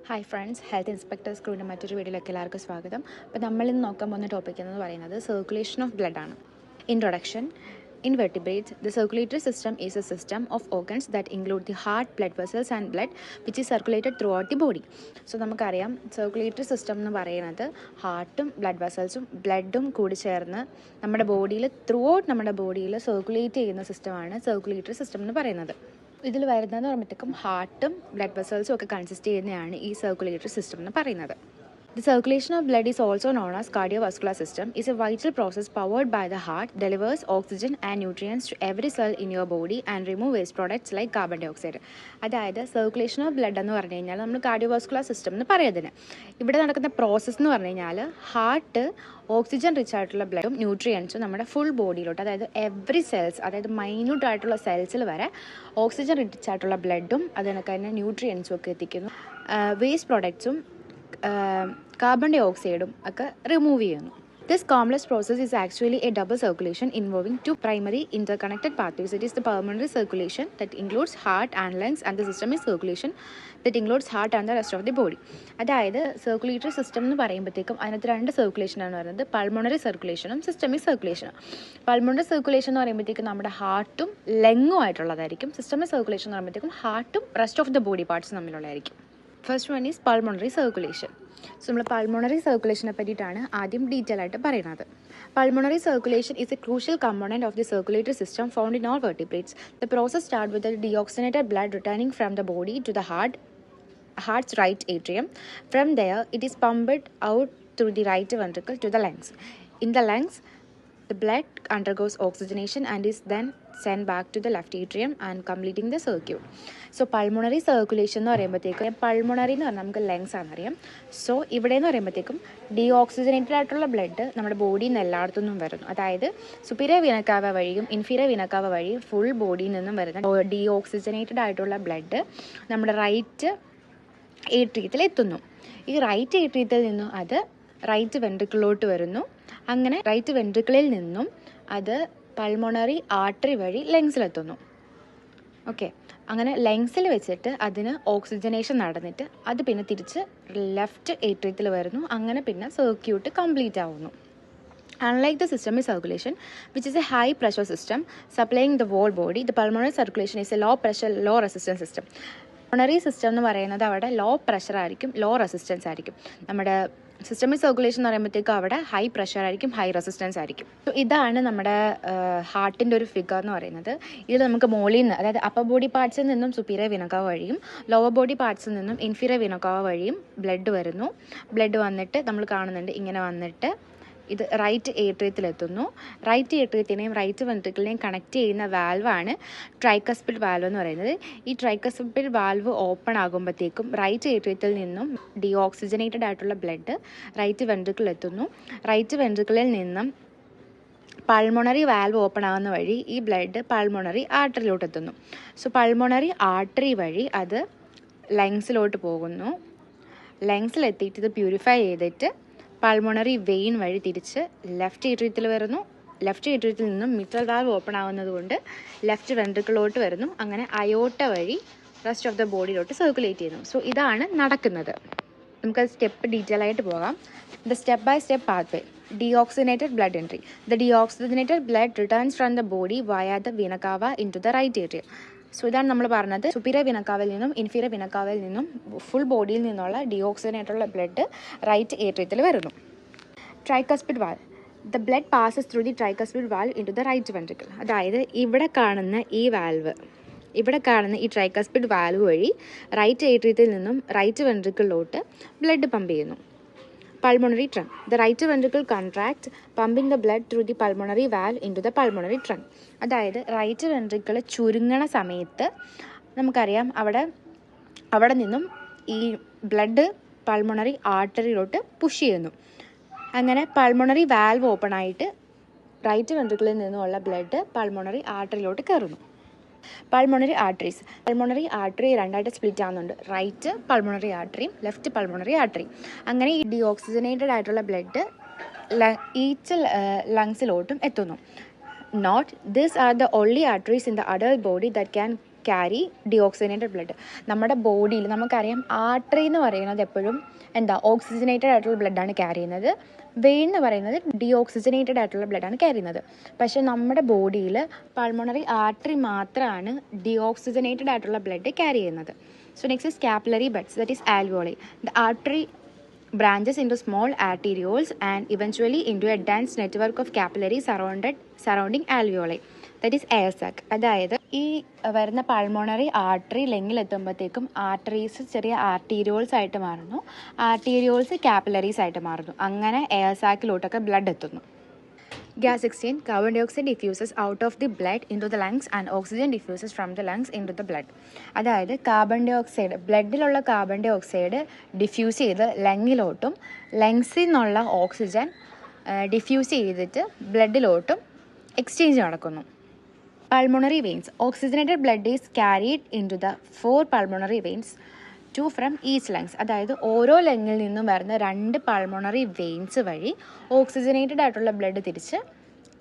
Hi friends, health inspector സ്ക്രൂവിൻ്റെ മറ്റൊരു വീഡിയോയിലേക്ക് എല്ലാവർക്കും സ്വാഗതം. അപ്പോൾ നമ്മളിന്ന് നോക്കാൻ പോകുന്ന ടോപ്പിക് എന്ന് പറയുന്നത് സർക്കുലേഷൻ ഓഫ് ബ്ലഡ് ആണ്. Introduction. In vertebrates, the circulatory system is a system of organs that include the heart, blood vessels and blood which is circulated throughout the body. So നമുക്കറിയാം സർക്കുലേറ്ററി സിസ്റ്റം എന്ന് പറയുന്നത് ഹാർട്ടും blood വെസൽസും ബ്ലഡും കൂടി ചേർന്ന് നമ്മുടെ ബോഡിയിൽ നമ്മുടെ ബോഡിയിൽ സർക്കുലേറ്റ് ചെയ്യുന്ന സിസ്റ്റമാണ് സർക്കുലേറ്ററി സിസ്റ്റം എന്ന് പറയുന്നത്. ഇതിൽ വരുന്നതെന്ന് പറയുമ്പോഴത്തേക്കും ഹാർട്ടും ബ്ലഡ് വെസൽസും ഒക്കെ കൺസിസ്റ്റ് ചെയ്യുന്നതാണ് ഈ സർക്കുലേറ്ററി സിസ്റ്റം എന്ന് പറയുന്നത്. The circulation of blood is also known as cardiovascular system. Is a vital process powered by the heart, delivers oxygen and nutrients to every cell in your body and remove waste products like carbon dioxide. അതായത് circulation of blood എന്ന് പറഞ്ഞു കഴിഞ്ഞാൽ നമ്മൾ cardiovascular system എന്ന് പറയുന്നതിന് ഇവിടെ നടക്കുന്ന process എന്ന് പറഞ്ഞു കഴിഞ്ഞാൽ ഹാർട്ട് ഓക്സിജൻ റിച്ച് ആയിട്ടുള്ള ബ്ലഡും ന്യൂട്രിയൻസും നമ്മുടെ ഫുൾ ബോഡിയിലോട്ട്, അതായത് എവറി സെൽസ്, അതായത് മൈന്യൂട്ട് ആയിട്ടുള്ള സെൽസിൽ വരെ ഓക്സിജൻ റിച്ച് ആയിട്ടുള്ള ബ്ലഡും അതിനൊക്കെ തന്നെ ന്യൂട്രിയൻസും ഒക്കെ എത്തിക്കുന്നു. വേസ്റ്റ് പ്രോഡക്ട്സും കാർബൺ ഡൈ ഓക്സൈഡും ഒക്കെ റിമൂവ് ചെയ്യുന്നു. This complex process is actually a double circulation involving two primary interconnected pathways. It is the pulmonary circulation that includes heart and lungs, and the systemic circulation that includes heart and the rest of the body. അതായത് circulatory system എന്ന് പറയുമ്പോഴത്തേക്കും അതിനകത്ത് രണ്ട് സർക്കുലേഷനാണ് പറയുന്നത്, pulmonary സർക്കുലേഷനും systemic സർക്കുലേഷനും. Pulmonary circulation എന്ന് പറയുമ്പോഴത്തേക്കും നമ്മുടെ ഹാർട്ടും ലങ്ങും ആയിട്ടുള്ളതായിരിക്കും. Systemic circulation എന്ന് പറയുമ്പോഴത്തേക്കും ഹാർട്ടും rest of the body parts തമ്മിലുള്ളതായിരിക്കും. First one is pulmonary circulation. So നമ്മൾ പൾമോണറി സർക്കുലേഷനെ പറ്റിയിട്ടാണ് ആദ്യം ഡീറ്റെയിൽ ആയിട്ട് പറയുന്നത്. Pulmonary circulation is a crucial component of the circulatory system found in all vertebrates. The process start with deoxygenated blood returning from the body to the heart's right atrium. From there, it is pumped out through the right ventricle to the lungs. In the lungs, the blood undergoes oxygenation and is then sent back to the left atrium and completing the circuit. So pulmonary circulation എന്ന് പറയുമ്പോഴത്തേക്കും, pulmonary എന്ന് പറഞ്ഞാൽ നമുക്ക് lungs ആണെന്നറിയാം. So ഇവിടെ എന്ന് പറയുമ്പോഴത്തേക്കും deoxygenated ആയിട്ടുള്ള blood നമ്മുടെ ബോഡിയിൽ നിന്ന് എല്ലായിടത്തുനിന്നും വരുന്നു. അതായത് സുപ്പീരിയർ വീനക്കാവ വഴിയും ഇൻഫീരിയർ വീനക്കാവ വഴിയും ഫുൾ ബോഡിയിൽ നിന്നും വരുന്ന ഡീഓക്സിജനേറ്റഡ് ആയിട്ടുള്ള ബ്ലഡ് നമ്മുടെ റൈറ്റ് ഏട്രിയത്തിൽ എത്തുന്നു. ഈ റൈറ്റ് ഏട്രിയത്തിൽ നിന്നും അത് റൈറ്റ് വെൻട്രിക്കിളിലോട്ട് വരുന്നു. അങ്ങനെ റൈറ്റ് വെൻട്രിക്കിളിൽ നിന്നും അത് പൾമോണറി ആർട്ടറി വഴി ലങ്സിലെത്തുന്നു. ഓക്കെ, അങ്ങനെ ലങ്സിൽ വെച്ചിട്ട് അതിന് ഓക്സിജനേഷൻ നടന്നിട്ട് അത് പിന്നെ തിരിച്ച് ലെഫ്റ്റ് ഏട്രിയത്തിൽ വരുന്നു. അങ്ങനെ പിന്നെ സർക്യൂട്ട് കംപ്ലീറ്റ് ആവുന്നു. Unlike the systemic circulation, which is a high pressure system supplying the whole body, the pulmonary circulation is a low pressure, low resistance system. Pulmonary system എന്ന് പറയുന്നത് അവിടെ ലോ പ്രഷർ ആയിരിക്കും, law resistance ആയിരിക്കും. നമ്മുടെ systemic circulation എന്ന് പറയുമ്പോഴത്തേക്കും അവിടെ high pressure ആയിരിക്കും, ഹൈ റെസിസ്റ്റൻസ് ആയിരിക്കും. സോ ഇതാണ് നമ്മുടെ ഹാർട്ടിൻ്റെ ഒരു ഫിഗർ എന്ന് പറയുന്നത്. ഇതിൽ നമുക്ക് മോളിൽ നിന്ന്, അതായത് അപ്പർ ബോഡി പാർട്സിൽ നിന്നും സുപ്പീരിയർ വീനക്കാവ വഴിയും ലോവർ ബോഡി പാർട്സിൽ നിന്നും ഇൻഫീരിയർ വീനക്കാവ വഴിയും ബ്ലഡ് വരുന്നു. ബ്ലഡ് വന്നിട്ട് നമ്മൾ കാണുന്നുണ്ട് ഇങ്ങനെ വന്നിട്ട് ഇത് റൈറ്റ് ഏട്രിയത്തിലെത്തുന്നു. റൈറ്റ് ഏട്രിയത്തിനെയും റൈറ്റ് വെൻട്രിക്കിളിനെയും കണക്ട് ചെയ്യുന്ന വാൽവാണ് ട്രൈക്കസ്പിഡ് വാൽവ് എന്ന് പറയുന്നത്. ഈ ട്രൈക്കസ്പിഡ് വാൽവ് ഓപ്പൺ ആകുമ്പോഴത്തേക്കും റൈറ്റ് ഏട്രിയത്തിൽ നിന്നും ഡീഓക്സിജനേറ്റഡ് ആയിട്ടുള്ള ബ്ലഡ് റൈറ്റ് വെൻട്രിക്കിളിൽ എത്തുന്നു. റൈറ്റ് വെൻട്രിക്കിളിൽ നിന്നും പൾമോണറി വാൽവ് ഓപ്പൺ ആകുന്ന വഴി ഈ ബ്ലഡ് പൾമോണറി ആർട്ടറിയിലോട്ട് എത്തുന്നു. സോ പൾമോണറി ആർട്ടറി വഴി അത് ലങ്സിലോട്ട് പോകുന്നു. ലങ്സിലെത്തിയിട്ട് ഇത് പ്യൂരിഫൈ ചെയ്തിട്ട് പൾമോണറി വെയിൻ വഴി തിരിച്ച് ലെഫ്റ്റ് ഏട്രിയത്തിൽ വരുന്നു. ലെഫ്റ്റ് ഏട്രിയത്തിൽ നിന്നും മിട്രൽ വാൽവ് ഓപ്പൺ ആവുന്നത് കൊണ്ട് ലെഫ്റ്റ് വെൻട്രിക്കിളോട്ട് വരുന്നു. അങ്ങനെ അയോട്ട വഴി റെസ്റ്റ് ഓഫ് ദ ബോഡിയിലോട്ട് സർക്കുലേറ്റ് ചെയ്യുന്നു. സോ ഇതാണ് നടക്കുന്നത്. നമുക്ക് സ്റ്റെപ്പ് ഡീറ്റെയിൽ ആയിട്ട് പോകാം. The step by step pathway. Deoxygenated blood entry. The deoxygenated blood returns from the body via the vena cava into the right atrium. So ഇതാണ് നമ്മൾ പറഞ്ഞത്, സുപ്പീരിയർ വിനക്കാവിൽ നിന്നും ഇൻഫീരിയർ വിനക്കാവിൽ നിന്നും ഫുൾ ബോഡിയിൽ നിന്നുള്ള ഡീഓക്സിജനേറ്റുള്ള ബ്ലഡ് റൈറ്റ് ഏട്രിയത്തിൽ വരുന്നു. Tricuspid valve. The blood passes through the tricuspid valve into the right ventricle. അതായത് ഇവിടെ കാണുന്ന ഈ ട്രൈക്കസ്പിഡ് വാൽവ് വഴി റൈറ്റ് ഏട്രിയത്തിൽ നിന്നും റൈറ്റ് വെൻട്രിക്കിളിലോട്ട് ബ്ലഡ് പമ്പ് ചെയ്യുന്നു. Pulmonary trunk. The right ventricle contracts, pumping the blood through the pulmonary valve into the pulmonary trunk. അതായത് റൈറ്റ് വെൻട്രിക്കിൾ ചുരുങ്ങണ സമയത്ത് നമുക്കറിയാം അവിടെ നിന്നും ഈ ബ്ലഡ് പൾമോണറി ആർട്ടറിയിലോട്ട് പുഷ് ചെയ്യുന്നു. അങ്ങനെ പൾമോണറി വാൽവ് ഓപ്പൺ ആയിട്ട് റൈറ്റ് വെൻട്രിക്കിളിൽ നിന്നുമുള്ള ബ്ലഡ് പൾമോണറി ആർട്ടറിയിലോട്ട് കയറുന്നു. Pulmonary arteries. പൾമോണറി ആർട്ടറി രണ്ടായിട്ട് സ്പ്ലിറ്റ് ആവുന്നുണ്ട്, റൈറ്റ് പൾമോണറി ആർട്ടറിയും ലെഫ്റ്റ് പൾമോണറി ആർട്ടറിയും. അങ്ങനെ ഈ ഡീഓക്സിജനേറ്റഡ് ആയിട്ടുള്ള ബ്ലഡ് ഈച്ച് ലങ്സിലോട്ടും എത്തുന്നു. These are the only arteries in the adult body that can carry deoxygenated blood. നമ്മുടെ ബോഡിയിൽ നമുക്കറിയാം ആർട്ടറി എന്ന് പറയുന്നത് എപ്പോഴും ഓക്സിജനേറ്റഡ് ആയിട്ടുള്ള ബ്ലഡാണ് ക്യാരി ചെയ്യുന്നത്. വെയിൻ എന്ന് പറയുന്നത് ഡിയോക്സിജനേറ്റഡ് ആയിട്ടുള്ള ബ്ലഡാണ് ക്യാരി ചെയ്യുന്നത്. പക്ഷേ നമ്മുടെ ബോഡിയിൽ പൾമോണറി ആർട്ടറി മാത്രമാണ് ഡിയോക്സിജനേറ്റഡ് ആയിട്ടുള്ള ബ്ലഡ് ക്യാരി ചെയ്യുന്നത്. So next is capillary buds, that is alveoli. The artery branches into small arterioles and eventually into a dense network of capillaries surrounding alveoli, that is air sac. അതായത് ഈ വരുന്ന pulmonary artery ലെങ്ങിലെത്തുമ്പോഴത്തേക്കും arteries ചെറിയ arterioles ആയിട്ട് മാറുന്നു, arterioles capillaries ആയിട്ട് മാറുന്നു. അങ്ങനെ air സാക്കിലോട്ടൊക്കെ blood എത്തുന്നു. Gas exchange, carbon dioxide diffuses out of the blood into the lungs and oxygen diffuses from the lungs into the blood. അതായത് കാർബൺ ഡൈ ഓക്സൈഡ്, ബ്ലഡിലുള്ള carbon dioxide diffuse ചെയ്ത് ലങ്ങിലോട്ടും ലങ്സിൽ നിന്നുള്ള ഓക്സിജൻ ഡിഫ്യൂസ് ചെയ്തിട്ട് ബ്ലഡിലോട്ടും exchange നടക്കുന്നു. Pulmonary veins, oxygenated blood is carried into the 4 pulmonary veins, 2 from each lungs. അതായത് ഓരോ ലങ്ങിൽ നിന്നും വരുന്ന 2 പൾമോണറി വെയിൻസ് വഴി ഓക്സിജനേറ്റഡ് ആയിട്ടുള്ള ബ്ലഡ് തിരിച്ച്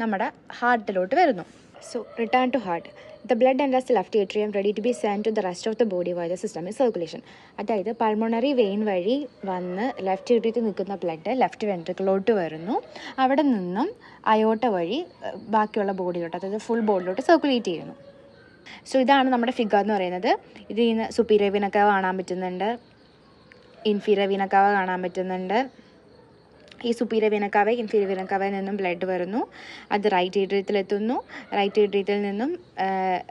നമ്മുടെ ഹാർട്ടിലോട്ട് വരുന്നു. So return to heart. The blood enters the left atrium ready to be send to the rest of the body why the system is circulation. അതായത് പൾമോണറി വെയിൻ വഴി വന്ന് left ഏട്രിയത്തിൽ നിൽക്കുന്ന ബ്ലഡ് ലെഫ്റ്റ് വെൻട്രിക്കിലോട്ട് വരുന്നു. അവിടെ നിന്നും അയോട്ട വഴി ബാക്കിയുള്ള ബോഡിയിലോട്ട്, അതായത് ഫുൾ ബോഡിയിലോട്ട് സർക്കുലേറ്റ് ചെയ്യുന്നു. സോ ഇതാണ് നമ്മുടെ ഫിഗർ എന്ന് പറയുന്നത്. ഇതിൽ നിന്ന് സുപ്പീരിയർ വീന കവ കാണാൻ പറ്റുന്നുണ്ട്, ഇൻഫീരിയർ വീന കവ കാണാൻ പറ്റുന്നുണ്ട്. ഈ സുപ്പീരിയർ വീന കവ ഇൻഫീരിയർ വീന കവയിൽ നിന്നും ബ്ലഡ് വരുന്നു, അത് റൈറ്റ് ഏട്രിയത്തിലെത്തുന്നു. റൈറ്റ് ഏട്രിയത്തിൽ നിന്നും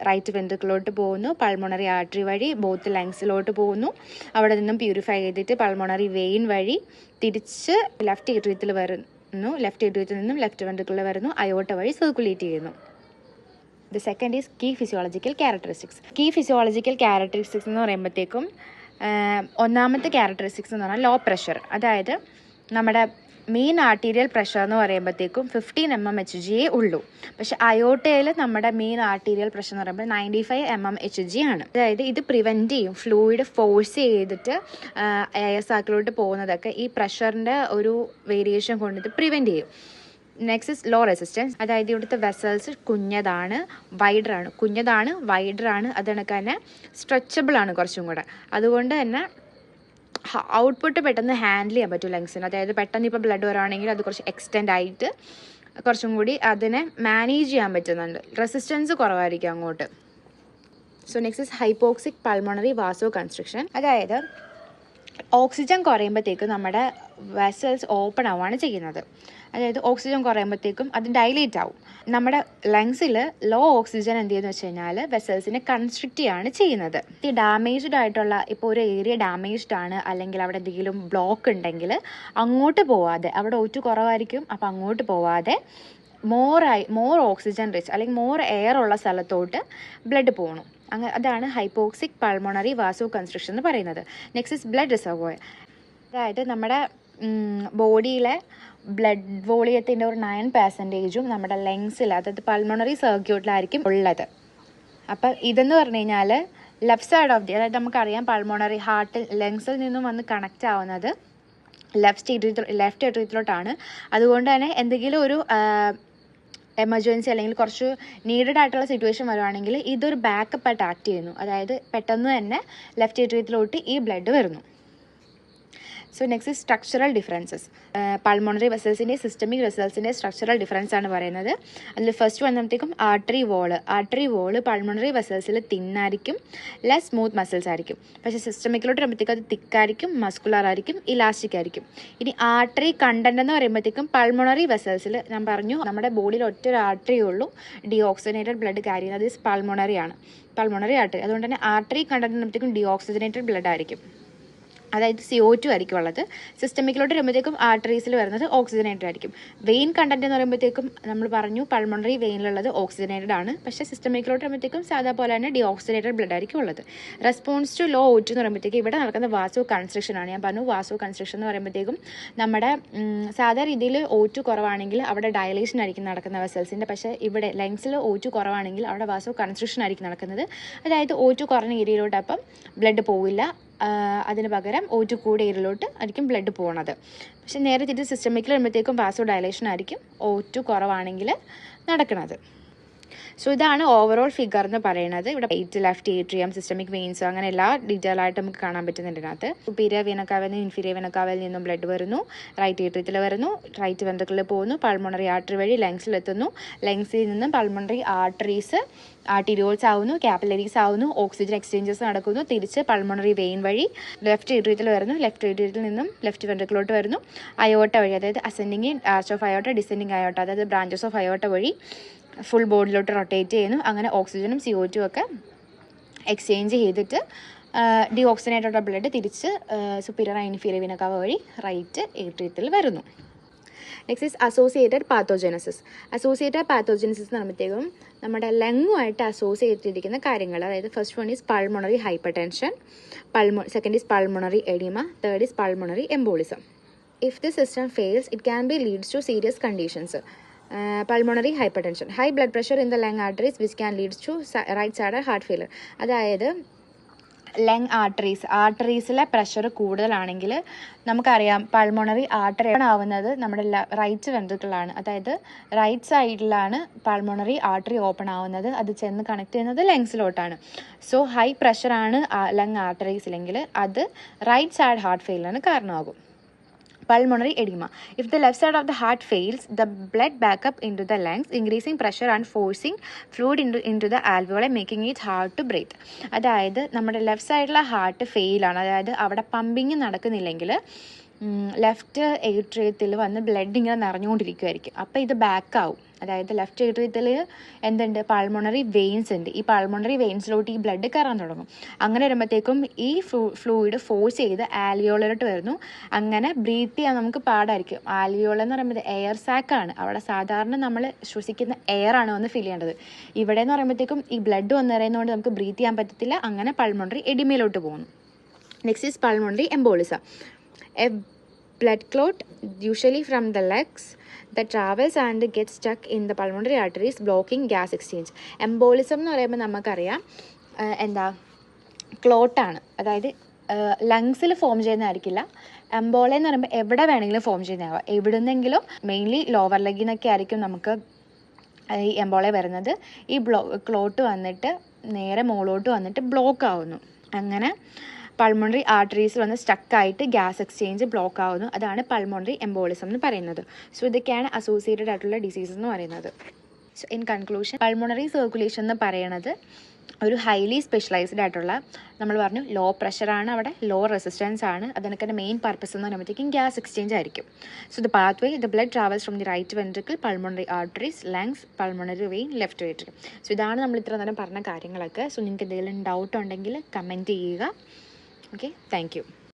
റൈറ്റ് വെൻട്രിക്കിലോട്ട് പോകുന്നു, പൾമോണറി ആർട്ടറി വഴി ബോത്ത് ലങ്സിലോട്ട് പോകുന്നു. അവിടെ നിന്നും പ്യൂരിഫൈ ചെയ്തിട്ട് പൾമോണറി വെയിൻ വഴി തിരിച്ച് ലെഫ്റ്റ് ഏട്രിയത്തിൽ വരുന്നു. ലെഫ്റ്റ് ഏട്രിയത്തിൽ നിന്നും ലെഫ്റ്റ് വെൻട്രിക്കിളിൽ വരുന്നു, അയോട്ട വഴി സർക്കുലേറ്റ് ചെയ്യുന്നു. The second is key physiological characteristics. Key physiological characteristics എന്ന് പറയുമ്പോഴത്തേക്കും ഒന്നാമത്തെ ക്യാരക്ടറിസ്റ്റിക്സ് എന്ന് പറഞ്ഞാൽ ലോ പ്രഷർ. അതായത് നമ്മുടെ മെയിൻ ആർട്ടീരിയൽ പ്രഷർ എന്ന് പറയുമ്പോഴത്തേക്കും 15 mmHg ഉള്ളൂ. പക്ഷെ അയോട്ടയിൽ നമ്മുടെ മെയിൻ ആർട്ടീരിയൽ പ്രഷർ എന്ന് പറയുമ്പോൾ 95 mmHg ആണ്. അതായത് ഇത് പ്രിവെൻറ്റ് ചെയ്യും, ഫ്ലൂയിഡ് ഫോഴ്സ് ചെയ്തിട്ട് എയർ സാക്കിലോട്ട് പോകുന്നതൊക്കെ ഈ പ്രഷറിൻ്റെ ഒരു വേരിയേഷൻ കൊണ്ട് ഇത് പ്രിവെൻറ്റ് ചെയ്യും. Next is low resistance. അതായത് ഇവിടുത്തെ വെസൽസ് കുഞ്ഞതാണ്, വൈഡറാണ്, അത് കണക്ക് തന്നെ സ്ട്രെച്ചബിൾ ആണ് കുറച്ചും കൂടെ. അതുകൊണ്ട് തന്നെ ഔട്ട്പുട്ട് പെട്ടെന്ന് ഹാൻഡിൽ ചെയ്യാൻ പറ്റും ലങ്സിന്. അതായത് പെട്ടെന്ന് ഇപ്പോൾ ബ്ലഡ് വരുവാണെങ്കിൽ അത് കുറച്ച് എക്സ്റ്റെൻഡ് ആയിട്ട് കുറച്ചും കൂടി അതിനെ മാനേജ് ചെയ്യാൻ പറ്റുന്നുണ്ട്. റെസിസ്റ്റൻസ് കുറവായിരിക്കും അങ്ങോട്ട്. So next is hypoxic pulmonary vasoconstriction. അതായത് ഓക്സിജൻ കുറയുമ്പോഴത്തേക്കും നമ്മുടെ വെസൽസ് ഓപ്പൺ ആവുകയാണ് ചെയ്യുന്നത്. അതായത് ഓക്സിജൻ കുറയുമ്പോഴത്തേക്കും അത് ഡൈലേറ്റ് ആവും. നമ്മുടെ ലങ്സിൽ ലോ ഓക്സിജൻ എന്ത് ചെയ്യുന്നത് വെച്ച് കഴിഞ്ഞാൽ വെസൽസിനെ കൺസ്ട്രിക്റ്റ് ചെയ്യാണ് ചെയ്യുന്നത്. ഈ ഡാമേജ്ഡ് ആയിട്ടുള്ള, ഇപ്പോൾ ഒരു ഏരിയ ഡാമേജ്ഡ് ആണ് അല്ലെങ്കിൽ അവിടെ എന്തെങ്കിലും ബ്ലോക്ക് ഉണ്ടെങ്കിൽ അങ്ങോട്ട് പോവാതെ, അവിടെ O2 കുറവായിരിക്കും, അപ്പോൾ അങ്ങോട്ട് പോവാതെ മോർ ഓക്സിജൻ റിച്ച് അല്ലെങ്കിൽ മോർ എയർ ഉള്ള സ്ഥലത്തോട്ട് ബ്ലഡ് പോകണം. അതാണ് ഹൈപ്പോക്സിക് പൾമോണറി വാസോ കൺസ്ട്രക്ഷൻ എന്ന് പറയുന്നത്. Next is blood reservoir. അതായത് നമ്മുടെ ബോഡിയിലെ ബ്ലഡ് വോളിയത്തിൻ്റെ ഒരു 9% നമ്മുടെ ലങ്സിൽ, അതായത് പൾമോണറി സർക്യൂട്ടിലായിരിക്കും ഉള്ളത്. അപ്പം ഇതെന്ന് പറഞ്ഞു കഴിഞ്ഞാൽ ലെഫ്റ്റ് സൈഡ് ഓഫ് അതായത് നമുക്കറിയാം പൾമോണറി ഹാർട്ടിൽ ലങ്സിൽ നിന്നും വന്ന് കണക്റ്റ് ആവുന്നത് ലെഫ്റ്റ് ഏട്രിയത്തിലോട്ടാണ്. അതുകൊണ്ട് തന്നെ എന്തെങ്കിലും ഒരു എമർജൻസി അല്ലെങ്കിൽ കുറച്ച് നീഡഡ് ആയിട്ടുള്ള സിറ്റുവേഷൻ വരുവാണെങ്കിൽ ഇതൊരു ബാക്കപ്പ് ആയിട്ട് ആക്ട് ചെയ്യുന്നു. അതായത് പെട്ടെന്ന് തന്നെ ലെഫ്റ്റ് ഏട്രിയത്തിലോട്ട് ഈ ബ്ലഡ് വരുന്നു. So next structural differences. Pulmonary വെസൽസിൻ്റെ സിസ്റ്റമിക് വെസൽസിൻ്റെ സ്ട്രക്ചറൽ ഡിഫറൻസ് ആണ് പറയുന്നത്. അതിൽ ഫസ്റ്റ് വന്നപ്പോഴത്തേക്കും ആർട്ടറി വോള് പൾമോണറി വെസൽസിൽ തിന്നായിരിക്കും, ലെസ് സ്മൂത്ത് മസിൽസ് ആയിരിക്കും. പക്ഷേ സിസ്റ്റമിക്കിലോട്ട് വരുമ്പോഴത്തേക്കും അത് തിക്കായിരിക്കും, മസ്കുലർ ആയിരിക്കും, ഇലാസ്റ്റിക് ആയിരിക്കും. ഇനി ആർട്ടറി കണ്ടന്റ് എന്ന് പറയുമ്പോഴത്തേക്കും പൾമോണറി വെസൽസിൽ ഞാൻ പറഞ്ഞു നമ്മുടെ ബോഡിയിൽ ഒറ്റൊരു ആർട്ടറി ഉള്ളൂ ഡിയോക്സിജനേറ്റഡ് ബ്ലഡ് ക്യാരി ചെയ്യുന്നത്, അത് പൾമോണറി ആർട്ടറി. അതുകൊണ്ട് തന്നെ ആർട്ടറി കണ്ടന്റ് വരുമ്പോഴത്തേക്കും ഡിയോക്സിജനേറ്റഡ് ബ്ലഡ് ആയിരിക്കും, അതായത് CO2 ആയിരിക്കും ഉള്ളത്. സിസ്റ്റമിക്കിലോട്ട് വരുമ്പോഴത്തേക്കും ആർട്ടറീസിൽ വരുന്നത് ഓക്സിജനേറ്റഡ് ആയിരിക്കും. വെയിൻ കണ്ടന്റ് എന്ന് പറയുമ്പോഴത്തേക്കും നമ്മൾ പറഞ്ഞു പൾമോണറി വെയിനിലുള്ളത് ഓക്സിജനേറ്റഡ് ആണ്, പക്ഷേ സിസ്റ്റമിക്കിലോട്ട് വരുമ്പോഴത്തേക്കും സാധാ പോലെ തന്നെ ഡിയോക്സിജനേറ്റഡ് ബ്ലഡ് ആയിരിക്കും ഉള്ളത്. റെസ്പോൺസ് ടു ലോ O2 എന്ന് പറയുമ്പോഴത്തേക്കും ഇവിടെ നടക്കുന്ന വാസോ കൺസ്ട്രക്ഷൻ ആണ്. ഞാൻ പറഞ്ഞു വാസോ കൺസ്ട്രക്ഷൻ എന്ന് പറയുമ്പോഴത്തേക്കും നമ്മുടെ സാധാ രീതിയിൽ O2 കുറവാണെങ്കിൽ അവിടെ ഡയലേഷൻ ആയിരിക്കും നടക്കുന്ന വെസൽസിൻ്റെ. പക്ഷേ ഇവിടെ ലങ്സിൽ O2 കുറവാണെങ്കിൽ അവിടെ വാസോ കൺസ്ട്രക്ഷൻ ആയിരിക്കും നടക്കുന്നത്. അതായത് O2 കുറഞ്ഞ ഏരിയയിലോട്ട് അപ്പം ബ്ലഡ് പോവില്ല, അതിന് പകരം O2 കൂടെ ഏരിയയിലോട്ട് ആയിരിക്കും ബ്ലഡ് പോകുന്നത്. പക്ഷെ നേരെ തിരിച്ച് സിസ്റ്റമിക്കിൽ വരുമ്പോഴത്തേക്കും വാസോ ഡയലേഷൻ ആയിരിക്കും O2 കുറവാണെങ്കിൽ നടക്കുന്നത്. സോ ഇതാണ് ഓവറോൾ ഫിഗർ എന്ന് പറയുന്നത്. ഇവിടെ right left atrium, systemic veins, അങ്ങനെ എല്ലാ ഡീറ്റെയിൽ ആയിട്ട് നമുക്ക് കാണാൻ പറ്റുന്നുണ്ട് ഇതിനകത്ത്. സുപ്പീരിയർ വെന കാവയിൽ നിന്ന് ഇൻഫീരിയർ വെന കാവയിൽ നിന്നും ബ്ലഡ് വരുന്നു, റൈറ്റ് ഏട്രിയത്തിൽ വരുന്നു, റൈറ്റ് വെൻട്രിക്കിളിൽ പോകുന്നു, പൾമണറി ആർട്ടറി വഴി ലങ്സിലെത്തുന്നു, ലങ്സിൽ നിന്നും പൾമണറി ആർട്ടറീസ് ആർട്ടീരിയോൾസ് ആവുന്നു, കാപ്പിലറീസ് ആവുന്നു, ഓക്സിജൻ എക്സ്ചേഞ്ചസ് നടക്കുന്നു, തിരിച്ച് പൾമണറി വെയിൻ വഴി ലെഫ്റ്റ് ഏട്രിയത്തിൽ വരുന്നു, ലെഫ്റ്റ് ഏട്രിയത്തിൽ നിന്നും ലെഫ്റ്റ് വെൻട്രിക്കിലോട്ട് വരുന്നു, അയോട്ട വഴി, അതായത് ascending arch of aorta, descending aorta, അതായത് ബ്രാഞ്ചസ് ഓഫ് അയോട്ട വഴി ഫുൾ ബോഡിയിലോട്ട് റൊട്ടേറ്റ് ചെയ്യുന്നു. അങ്ങനെ ഓക്സിജനും CO2 ഒക്കെ എക്സ്ചേഞ്ച് ചെയ്തിട്ട് ഡീഓക്സിജനേറ്റഡ് ബ്ലഡ് തിരിച്ച് സുപ്പീരിയർ ഇൻഫീരിയർ വെന കാവ വഴി റൈറ്റ് ഏട്രിയത്തിൽ വരുന്നു. Next is associated pathogenesis. Associated pathogenesis എന്ന് പറയുമ്പോഴത്തേക്കും നമ്മുടെ ലങ്ങുമായിട്ട് അസോസിയേറ്റ് ചെയ്തിരിക്കുന്ന കാര്യങ്ങൾ, അതായത് first one is pulmonary hypertension, second is pulmonary oedema, third is pulmonary embolism. If the system fails it can be leads to serious conditions. Pulmonary hypertension, high blood pressure in the lung arteries which can leads to right side heart failure. അതായത് lung ആർട്ടറീസിലെ pressure കൂടുതലാണെങ്കിൽ നമുക്കറിയാം pulmonary artery ആവുന്നത് നമ്മുടെ right വെൻട്രിക്കിളാണ്. അതായത് right സൈഡിലാണ് pulmonary artery open ആവുന്നത്, അത് ചെന്ന് കണക്ട് ചെയ്യുന്നത് ലങ്സിലോട്ടാണ്. സോ ഹൈ പ്രഷറാണ് ലങ് ആർട്ടറീസിലെങ്കിൽ അത് റൈറ്റ് സൈഡ് ഹാർട്ട് ഫെയിലിന് കാരണമാകും. Pulmonary edema. If the left side of the heart fails, the blood back up into the lungs, increasing pressure and forcing fluid into the alveoli, making it hard to breathe. അതായത് നമ്മുടെ left സൈഡിലെ heart ഫെയിലാണ്, അതായത് അവിടെ pumping നടക്കുന്നില്ലെങ്കിൽ left ഏട്രിയത്തിൽ വന്ന് blood ഇങ്ങനെ നിറഞ്ഞുകൊണ്ടിരിക്കുമായിരിക്കും. അപ്പോൾ ഇത് ബാക്കാവും. അതായത് ലെഫ്റ്റ് ഏട്രിയത്തിൽ എന്തുണ്ട്, പൾമണറി വെയിൻസ് ഉണ്ട്. ഈ പൾമണറി വെയിൻസിലോട്ട് ഈ ബ്ലഡ് കയറാൻ തുടങ്ങും. അങ്ങനെ വരുമ്പോഴത്തേക്കും ഈ ഫ്ലൂയിഡ് ഫോഴ്സ് ചെയ്ത് ആൽവിയോളിലോട്ട് വരുന്നു. അങ്ങനെ ബ്രീത്ത് ചെയ്യാൻ നമുക്ക് പാടായിരിക്കും. ആൽവിയോൾ എന്ന് പറയുമ്പോൾ എയർ സാക്കാണ്. അവിടെ സാധാരണ നമ്മൾ ശ്വസിക്കുന്ന എയർ ആണ് വന്ന് ഫീൽ ചെയ്യേണ്ടത്. ഇവിടെ എന്ന് പറയുമ്പോഴത്തേക്കും ഈ ബ്ലഡ് വന്ന് നിറയുന്നതുകൊണ്ട് നമുക്ക് ബ്രീത്ത് ചെയ്യാൻ പറ്റത്തില്ല. അങ്ങനെ പൾമണറി എഡിമയിലോട്ട് പോകുന്നു. Next is pulmonary embolism. A blood clot, usually from the legs, that travels and gets stuck in the pulmonary arteries, blocking gas exchange. Embolism എന്ന് പറയുമ്പോൾ നമുക്കറിയാം എന്താ, ക്ലോട്ടാണ്. അതായത് ലങ്സിൽ ഫോം ചെയ്യുന്നതായിരിക്കില്ല. എംബോള എന്ന് പറയുമ്പോൾ എവിടെ വേണമെങ്കിലും ഫോം ചെയ്യുന്നതാവാം. എവിടുന്നെങ്കിലും മെയിൻലി ലോവർ ലെഗിൽ നിന്നൊക്കെ ആയിരിക്കും നമുക്ക് ഈ എംബോള വരുന്നത്. ഈ ക്ലോട്ട് വന്നിട്ട് നേരെ മുകളിലോട്ട് വന്നിട്ട് ബ്ലോക്ക് ആവുന്നു. അങ്ങനെ പൾമണറി ആർട്ടറീസ് വന്ന് സ്റ്റക്കായിട്ട് ഗ്യാസ് എക്സ്ചേഞ്ച് ബ്ലോക്ക് ആവുന്നു. അതാണ് പൾമണറി എംബോളിസം എന്ന് പറയുന്നത്. സോ ഇതൊക്കെയാണ് അസോസിയേറ്റഡ് ആയിട്ടുള്ള ഡിസീസസ് എന്ന് പറയുന്നത്. So in conclusion, pulmonary circulation എന്ന് പറയുന്നത് ഒരു ഹൈലി സ്പെഷ്യലൈസ്ഡ് ആയിട്ടുള്ള, നമ്മൾ പറഞ്ഞു ലോ പ്രഷറാണ്, അവിടെ ലോ റെസിസ്റ്റൻസ് ആണ്. അതിനൊക്കെ മെയിൻ പർപ്പസ് എന്ന് പറയുമ്പോഴത്തേക്കും ഗ്യാസ് എക്സ്ചേഞ്ച് ആയിരിക്കും. So the pathway the blood travels from the right ventricle, pulmonary arteries, lungs, pulmonary vein, left ventricle. So ഇതാണ് നമ്മൾ ഇത്ര നേരം പറഞ്ഞ കാര്യങ്ങളൊക്കെ. സോ നിങ്ങൾക്ക് എന്തെങ്കിലും ഡൗട്ട് ഉണ്ടെങ്കിൽ കമൻറ്റ് ചെയ്യുക. Okay, thank you.